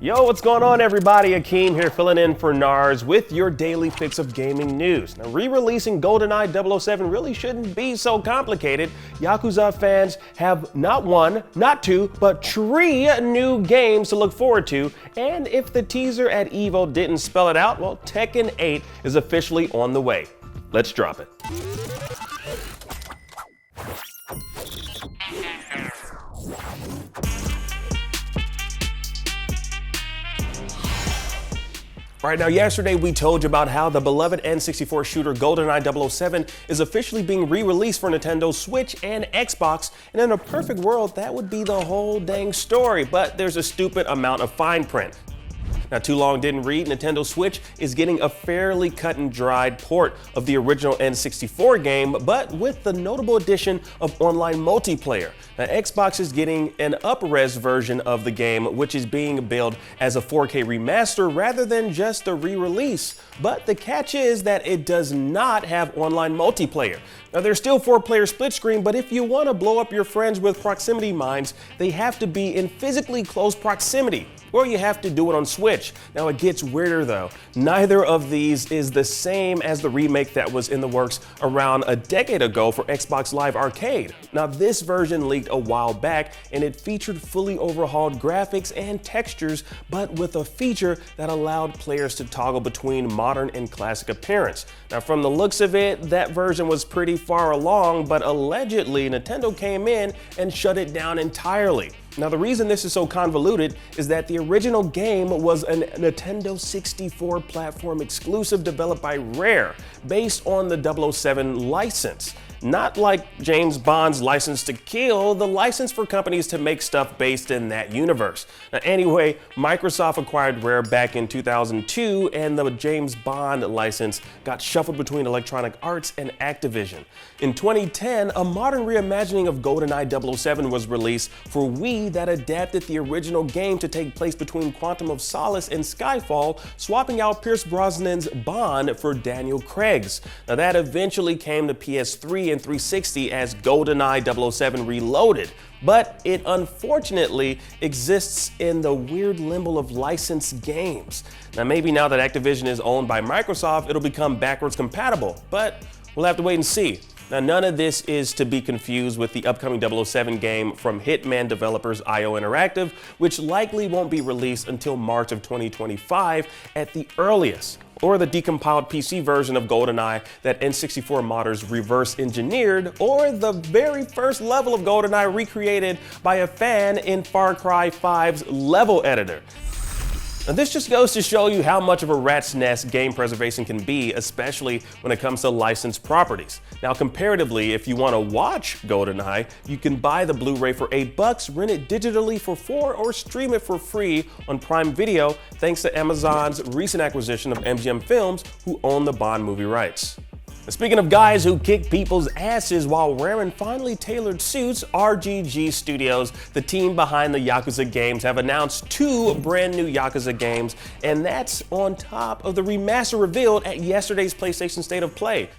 Yo, what's going on everybody? Akeem here filling in for Nars with your daily fix of gaming news. Now, re-releasing GoldenEye 007 really shouldn't be so complicated. Yakuza fans have not one, not two, but 3 new games to look forward to. And if the teaser at EVO didn't spell it out, well, Tekken 8 is officially on the way. Let's drop it. Right now, yesterday we told you about how the beloved N64 shooter GoldenEye 007 is officially being re-released for Nintendo Switch and Xbox, and in a perfect world, that would be the whole dang story, but there's a stupid amount of fine print. Not too long didn't read, Nintendo Switch is getting a fairly cut and dried port of the original N64 game, but with the notable addition of online multiplayer. Now, Xbox is getting an up-res version of the game, which is being billed as a 4K remaster rather than just a re-release. But the catch is that it does not have online multiplayer. Now, there's still 4-player split screen, but if you want to blow up your friends with proximity mines, they have to be in physically close proximity, or you have to do it on Switch. Now, it gets weirder though. Neither of these is the same as the remake that was in the works around a decade ago for Xbox Live Arcade. Now, this version leaked a while back and it featured fully overhauled graphics and textures, but with a feature that allowed players to toggle between modern and classic appearance. Now, from the looks of it, that version was pretty far along, but allegedly Nintendo came in and shut it down entirely. Now, the reason this is so convoluted is that the original game was a Nintendo 64 platform exclusive developed by Rare, based on the 007 license. Not like James Bond's License to Kill, the license for companies to make stuff based in that universe. Now, anyway, Microsoft acquired Rare back in 2002, and the James Bond license got shuffled between Electronic Arts and Activision. In 2010, a modern reimagining of GoldenEye 007 was released for Wii that adapted the original game to take place between Quantum of Solace and Skyfall, swapping out Pierce Brosnan's Bond for Daniel Craig's. Now, that eventually came to PS3 and 360 as GoldenEye 007 Reloaded, but it unfortunately exists in the weird limbo of licensed games. Now, maybe now that Activision is owned by Microsoft, it'll become backwards compatible, but we'll have to wait and see. Now, none of this is to be confused with the upcoming 007 game from Hitman developers IO Interactive, which likely won't be released until March of 2025 at the earliest, or the decompiled PC version of GoldenEye that N64 modders reverse engineered, or the very first level of GoldenEye recreated by a fan in Far Cry 5's level editor. Now, this just goes to show you how much of a rat's nest game preservation can be, especially when it comes to licensed properties. Now, comparatively, if you want to watch GoldenEye, you can buy the Blu-ray for $8, rent it digitally for $4, or stream it for free on Prime Video, thanks to Amazon's recent acquisition of MGM Films, who own the Bond movie rights. Speaking of guys who kick people's asses while wearing finely tailored suits, RGG Studios, the team behind the Yakuza games, have announced 2 brand new Yakuza games, and that's on top of the remaster revealed at yesterday's PlayStation State of Play.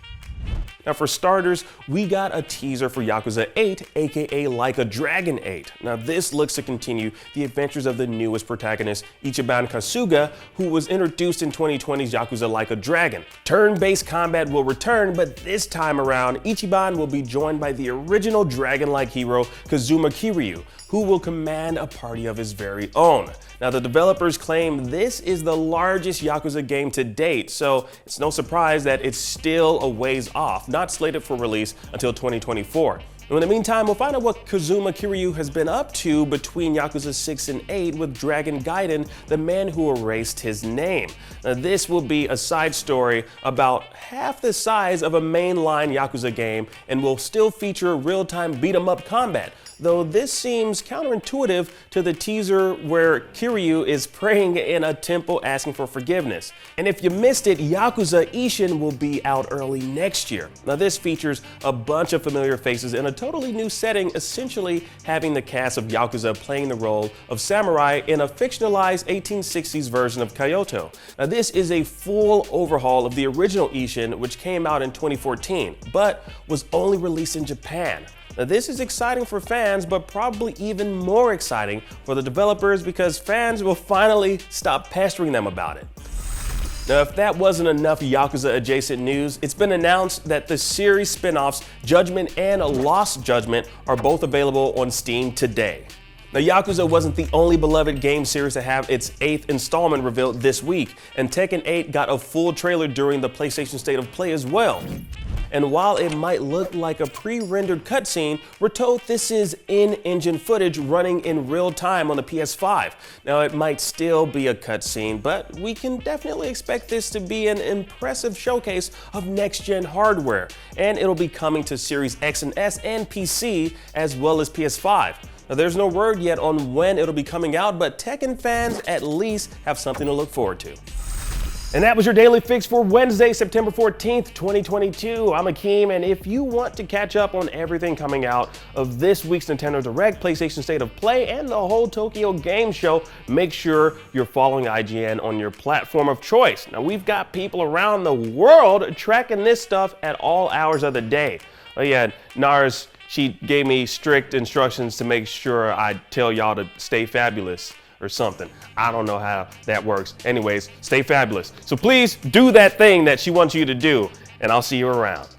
Now, for starters, we got a teaser for Yakuza 8, aka Like a Dragon 8. Now, this looks to continue the adventures of the newest protagonist, Ichiban Kasuga, who was introduced in 2020's Yakuza Like a Dragon. Turn-based combat will return, but this time around, Ichiban will be joined by the original dragon-like hero, Kazuma Kiryu, who will command a party of his very own. Now, the developers claim this is the largest Yakuza game to date, so it's no surprise that it's still a ways off, not slated for release until 2024. In the meantime, we'll find out what Kazuma Kiryu has been up to between Yakuza 6 and 8 with Dragon Gaiden, the man who erased his name. Now, this will be a side story about half the size of a mainline Yakuza game and will still feature real-time beat-em-up combat, though this seems counterintuitive to the teaser where Kiryu is praying in a temple asking for forgiveness. And if you missed it, Yakuza Ishin will be out early next year. Now, this features a bunch of familiar faces in a totally new setting, essentially having the cast of Yakuza playing the role of samurai in a fictionalized 1860s version of Kyoto. Now, this is a full overhaul of the original Ishin, which came out in 2014, but was only released in Japan. Now, this is exciting for fans, but probably even more exciting for the developers because fans will finally stop pestering them about it. Now, if that wasn't enough Yakuza adjacent news, it's been announced that the series spin-offs Judgment and Lost Judgment are both available on Steam today. Now, Yakuza wasn't the only beloved game series to have its 8th installment revealed this week, and Tekken 8 got a full trailer during the PlayStation State of Play as well. And while it might look like a pre-rendered cutscene, we're told this is in-engine footage running in real time on the PS5. Now, it might still be a cutscene, but we can definitely expect this to be an impressive showcase of next-gen hardware, and it'll be coming to Series X and S and PC, as well as PS5. Now, there's no word yet on when it'll be coming out, but Tekken fans at least have something to look forward to. And that was your Daily Fix for Wednesday, September 14th, 2022. I'm Akeem, and if you want to catch up on everything coming out of this week's Nintendo Direct, PlayStation State of Play, and the whole Tokyo Game Show, make sure you're following IGN on your platform of choice. Now, we've got people around the world tracking this stuff at all hours of the day. Oh yeah, Nars, she gave me strict instructions to make sure I tell y'all to stay fabulous or something. I don't know how that works. Anyways, stay fabulous. So please do that thing that she wants you to do, and I'll see you around.